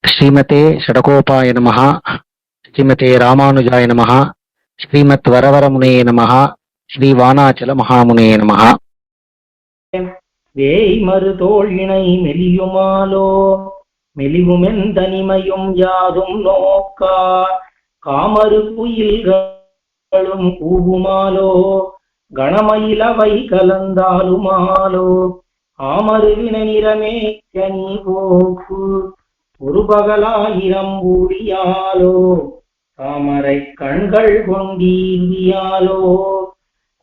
ஸ்ரீமதே ஷடகோபாய நமஹ. ஸ்ரீமதே ராமானுஜாய நமஹ. ஸ்ரீமத் வரவரமுனே நமஹ. ஸ்ரீ வானாச்சல மகாமுனே நமஹ. வேய் மறுதோள் இணை மெலியுமாலோ மெலிவுமென் தனிமையும் யாதும் நோக்கா காமரு குயில்களும் கூவுமாலோ கணமயிலவை கலந்தாலுமாலோ ஆமருவின நிறமே கனி போக்கு ஒரு பகலாயிரம் ஊழியாலோ தாமரை கண்கள் கொண்டீர்வியாலோ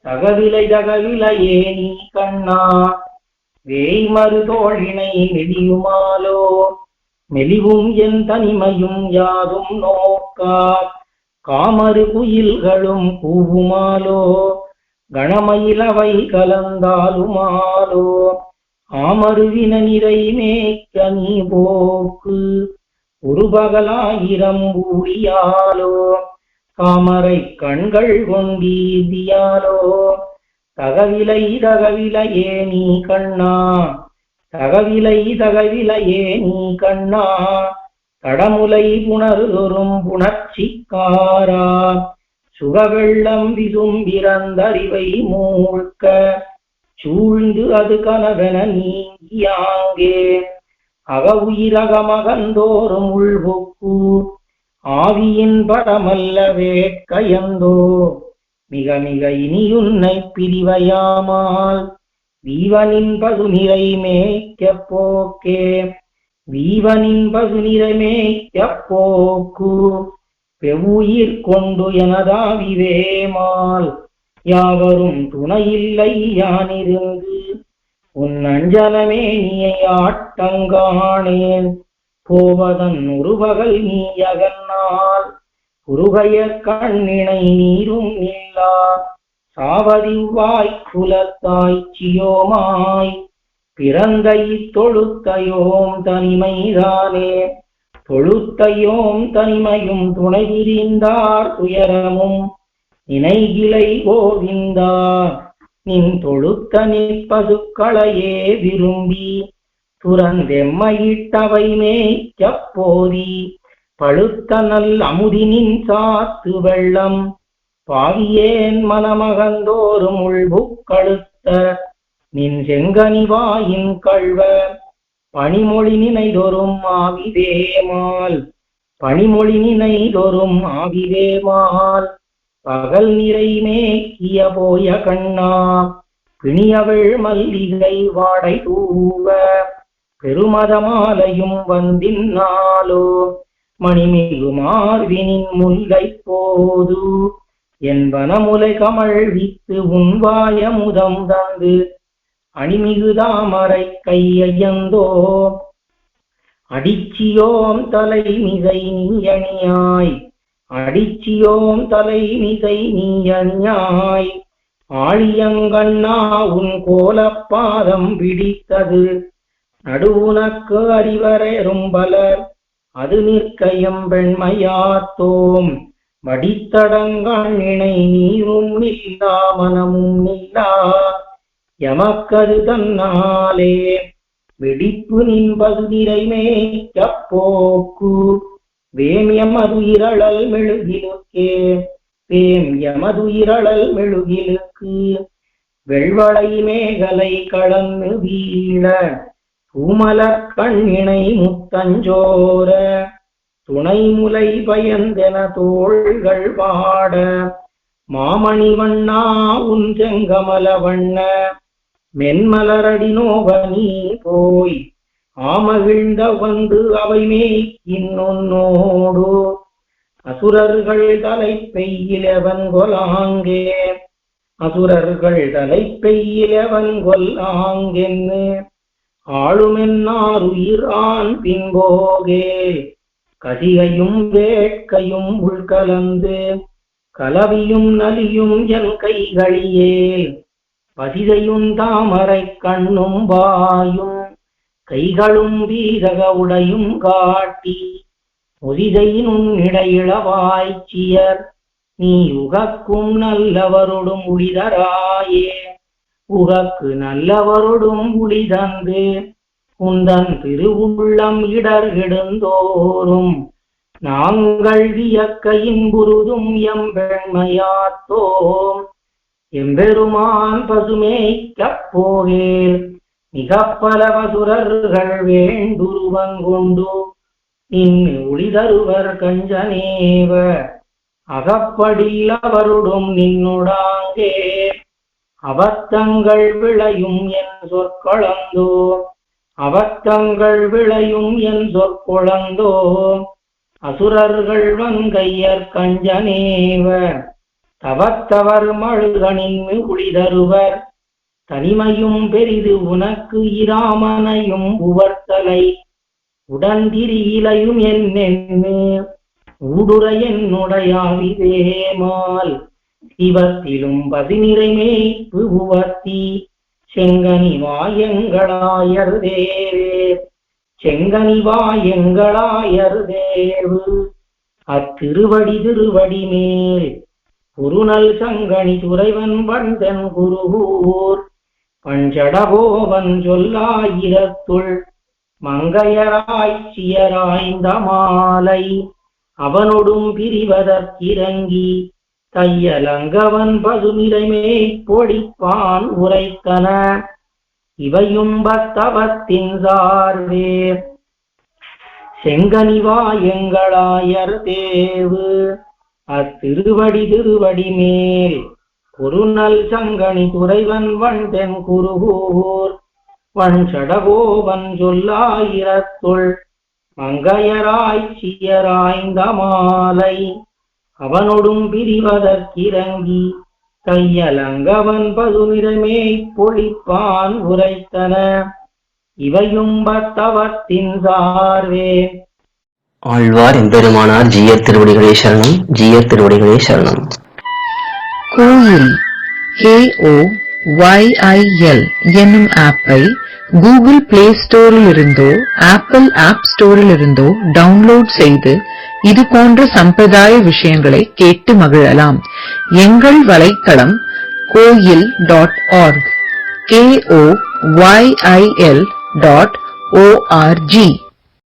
தகவிலையே நீ கண்ணா வேய் மறுதோள் இணை மெலியுமாலோ மெலிவும் என் தனிமையும் யாதும் நோக்கா காமரு குயில்களும் கூவுமாலோ கணமயிலவை கலந்தாலுமாலோ ஆமருவின நிறை மேய்க்க நீ போக்கு ஒரு பகலாயிரம் ஊழியாலோ தாமரை கண்கள் கொண்டீதியாலோ தகவிலையே நீ கண்ணா தகவிலையே நீ கண்ணா தடமுலை புணர்தொரும் புணர்ச்சிக்காரா சுகவெள்ளம் விசும்பிறந்தறிவை மூழ்க சூழ்ந்து அது கனவென நீங்கியாங்கே அக உயிரகமகந்தோறும் உள்பொக்கு ஆவியின் படமல்ல வேட்கையந்தோ மிக மிக இனியுன்னை பிரிவையாமால் வீவனின் பசுநிறை மேய்க்க போக்கே வீவனின் பசுநிறை மேய்க்க போக்கு பெவ்வுயிர் கொண்டு எனதாவிவேமால் யாவரும் துணையில்லை யானிருந்து உன் அஞ்சனமே நீயை ஆட்டங்கானேன் போவதன் ஒரு பகல் நீ அகன்னால் குறுகைய கண்ணினை நீரும் இல்லா சாவதிவாய் குலத்தாய்ச்சியோமாய் பிறந்த தொழுத்தையோம் தனிமைதானே தொழுத்தையோம் தனிமையும் துணை பிரிந்தார் துயரமும் நினைகிலை கோவிந்தா நின் தொழுத்த நிற்பதுக்களையே விரும்பி துறந்தெம்மையிட்டவை மேய்க்க போதி பழுத்த நல் அமுதினின் சாத்து வெள்ளம் பாவியேன் மனமகந்தோறும் உள்புக்கழுத்த நின் செங்கனிவாயின் கழ்வ பனிமொழி நினைதொரும் ஆவிவேமால் பனிமொழி நினைதொரும் ஆவிவேமால் பகல் நிறை மேக்கிய போய கண்ணா பிணியவள் மல்லிகை வாடை தூவ பெருமதமாலையும் வந்தின்னாலோ மணிமிகு மார்பினின் முல்லை போது என் வனமுலை கமழ்வித்து உன்வாய முதம் தந்து அணிமிகு தாமரை கையந்தோ அடிச்சியோம் தலை மிசை நீ அணியாய் அடிச்சியோம் தலை மிசை நீ அணியாய் ஆழியங்கண்ணா உன் கோலப்பாதம் பிடித்தது நடுவுனக்கு அறிவரேறும் பலர் அது நிற்கையும் வெண்மையாத்தோம் வடித்தடங்கள் நினை நீரும் நில்லா மனமும் நில்லா எமக்கது தன்னாலே வெடிப்பு நின்பது நிறை மேய்க்க போக்கு வேம் எமது இரழல் மெழுகிலுக்கே வேம் எமது இரழல் மெழுகிலுக்கு வெள்வளை மேகலை கலந்து வீழ பூமலர் கண்ணினை முத்தஞ்சோர துணை முலை பயந்தென தோள்கள் பாட மாமணி வண்ணா உன் செங்கமல வண்ண மென்மலரடி நோவனி போய் ஆமகிழ்ந்த வந்து அவை மேய்க்கின்னோடு அசுரர்கள் தலை பெய்யிலவன் கொலாங்கே அசுரர்கள் தலை பெய்யிலவன் கொல்லாங்கென்னு ஆளுமென்னார் உயிர் ஆண் பின்போகே கதிகையும் வேட்கையும் உள்கலந்து கலவியும் நலியும் என் கைகளியே பதிதையும் தாமரை கண்ணும் வாயும் கைகளும் வீரக உடையும் காட்டி முதிதையினும் இடையிளவாய்ச்சியர் நீ உகக்கும் நல்லவரோடும் உளிதராயே உகக்கு நல்லவரோடும் உளி தந்து உந்தன் திருவுள்ளம் இடர் கெடுந்தோறும் நாங்கள் வியக்க இன்புறுதும் எம்பெண்மையாத்தோம். எம்பெருமான் பசுமேய்க்கப் போகேல் மிக பல வசுரர்கள் வேண்டுருவங்கொண்டு நின்னு ஒளிதருவர் கஞ்சனேவ அகப்படில் அவருடும் நின்னுடாங்கே. அவத்தங்கள் விளையும் என் சொற்களந்தோ அவத்தங்கள் விளையும் என் சொற்குழந்தோ அசுரர்கள் வங்கையர் கஞ்சனேவ தவத்தவர் மழுகனின் ஒளிதருவர். தனிமையும் பெரிது உனக்கு இராமனையும் உவர்த்தலை உடன்திரியிலையும் என்னென்னு ஊடுற என்னுடையாவிதேமால் சிவத்திலும் பதிநிறைமேய்ப்பு உவர்த்தி செங்கனி வாயங்களாயர் தேவே செங்கனி வாயங்களாயர் தேவு. அத்திருவடி திருவடி மேல் குருநல் சங்கனி துறைவன் வந்தன் குருகூர் பஞ்சடகோவன் சொல்லாயிரத்துள் மங்கையராய்ச்சியராய்ந்த மாலை அவனொடும் பிரிவதற்கிறங்கி தையலங்கவன் பசுமிலைமே பொடிப்பான் உரைத்தன இவையும் பத்தவத்தின் சார்வே. செங்கனிவாயங்களாயர் தேவு அத்திருவடி திருவடி மேல் குருநல் சங்கனி துறைவன் வந்தென் குருகூர் வஞ்சடகோவன் சொல்லாயிரத்துள் மங்கையராய்ச்சியராய்ந்த மாலை அவனொடும் பிரிவதற்கிறங்கி கையலங்கவன் பதுநிறமே பொழிப்பான் உரைத்தன இவையும் பத்தவத்தின் சார்வே. ஆழ்வார் எம்பெருமானார் ஜீயர் திருவடிகளே சரணம். ஜீயர் திருவடிகளே சரணம். கோயில் KOYIL என்னும் ஆப்பை கூகுள் பிளே ஸ்டோரில் இருந்தோ ஆப்பிள் ஆப் ஸ்டோரில் இருந்தோ டவுன்லோட் செய்து இது போன்ற சம்பிரதாய விஷயங்களை கேட்டு மகிழலாம். எங்கள் வலைத்தளம் koil.org KOYIL.org